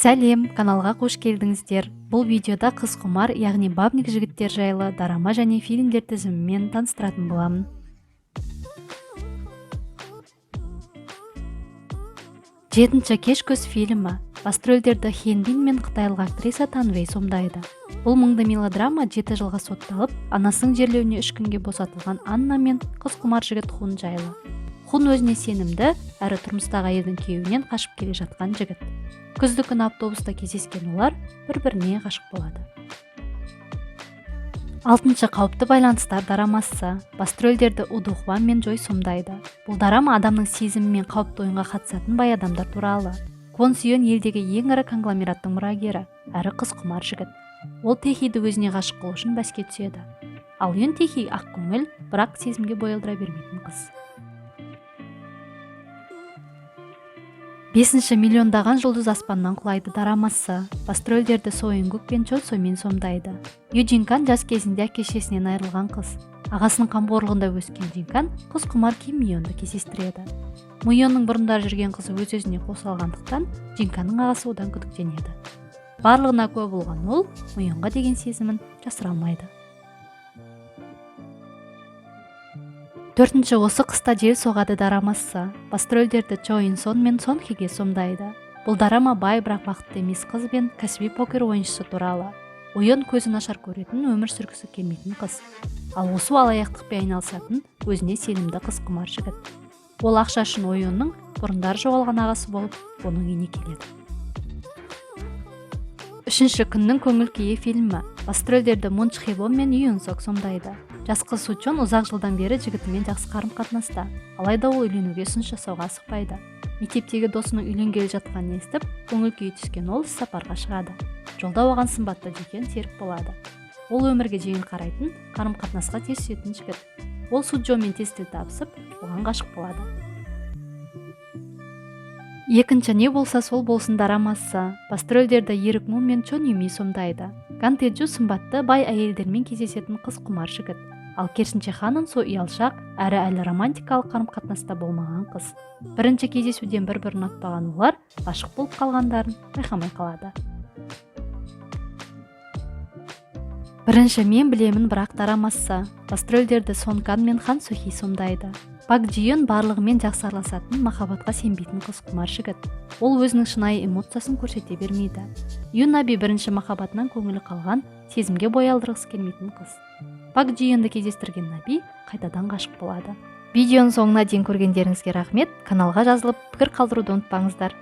Сәлем, каналға қош келдіңіздер. Бұл видеода қыз құмар, яғни бабник жігіттер жайлы драма және фильмдер тізімімен таныстыратын боламын. Жетінші кеш көз фильмі. Басты рөлдерді Хен Бин мен қытайлық актриса Тан Вэй сомдайды. Бұл мұңды мелодрама 7 жылға сотталып, анасының жерлеуіне 3 күнге босатылған Анна мен қыз құмар жігіт Хун жайлы. Хун өзіне сенімді, әрі тұрмыстағы әйелдің күйеуінен қашып келе жатқан жігіт. Күзді күні автобуста кездескен олар бір-біріне ғашық болады. 6-шы қауіпті байланыстар дорамасы. Басты рөлдерді Уду Хван мен Джой сомдайды. Бұл драма адамның сезімі мен қауіпті ойынға қатысатын бай адамдар туралы. Квон Сион елдегі ең ірі конгломераттың мұрагері, әрі қыз құмар жігіт. Ол Тэхиді өзіне ғашық қылу үшін бәске түседі. Ал Юн Тэхи ақкөңіл, бірақ сезімге бой алдыра бермейтін қыз. 5-ші миллиондаған жұлдыз аспаннан құлайды дорамасы. Басты рөлдерді Со Ин Гук пен Чон Со Мин сомдайды. Ю Джин Кан жас кезінде әке-шешесінен айырылған қыз. Ағасының қамқорлығында өскен Джин Кан қыз құмар Ким Мионды кездестіреді. Мионның бұрындары жүрген қызы өз-өзіне қосылғандықтан Джин Канның ағасы одан күдіктенеді. Барлығына куә болған ол Мионға деген сезімін жасыра алмайды. 4-ші осы қыста жел соғады дорамасы. Басты рөлдерді Чо Ин Сон мен Сон Хиге сомдайды. Бұл драма бай, бірақ бақытты емес қыз бен кәсіби покер ойыншысы туралы. Ойын көзі нашар көретін, өмір сүргісі келмейтін қыз. Ал осы алаяқтықпен айналысатын, өзіне сенімді қыз құмар жігіт. Ол ақша үшін ойынның бұрындары жоғалған ағасы болып, оның үйіне келеді. 3-ші күннің көңіл күйі фильмі. Басты рөлдерді Мун Чхе Бом мен Юн Сок сомдайды. Жас қыз Су Чон ұзақ жылдан бері жігітімен жақсы қарым-қатынаста. Алайда ол үйленуге ұсыныс жасауға асықпайды. Мектептегі досының үйленгелі жатқанын естіп, көңіл күйі түскен ол сапарға шығады. Жолда оған сымбатты жекен серік болады. Ол өмірге жеңіл қарайтын, қарым-қатынасқа тез түсетін жігіт. Ол Су Джомен тез тіл табысып, оған ғашық болады. 2-ші не болса сол болсын дорамасы. Басты рөлдерді Ерік Мун мен Чон Юми сомдайды. Ган Тэджу сымбатты бай әйелдермен кездесетін қыз құмар жігіт. Ал керісінше Ханын Со ұялшақ, әлі романтикалық қарым-қатынаста болмаған қыз. Бірінші кездесуден бір-бірін ұнатпаған олар ғашық болып қалғандарын байқамай қалады. 1-ші мен білемін бірақ дорамасы. Басты рөлдерді Сон Кан мен Хан Сухи сомдайды. Пак Джион барлығымен жақсы араласатын, махаббатқа сенбейтін қыз құмар жігіт. Ол өзінің шынайы эмоциясын көрсете бермейді. Юн Наби бірінші махаббатынан көңілі қалған, сезімге бой алдырғысы келмейтін қыз. Пак Джионды кездестірген Наби қайтадан ғашық болады. Видеоның соңына дейін көргендеріңізге рахмет. Каналға жазылып, пікір қалдыруды ұмытпаңыздар.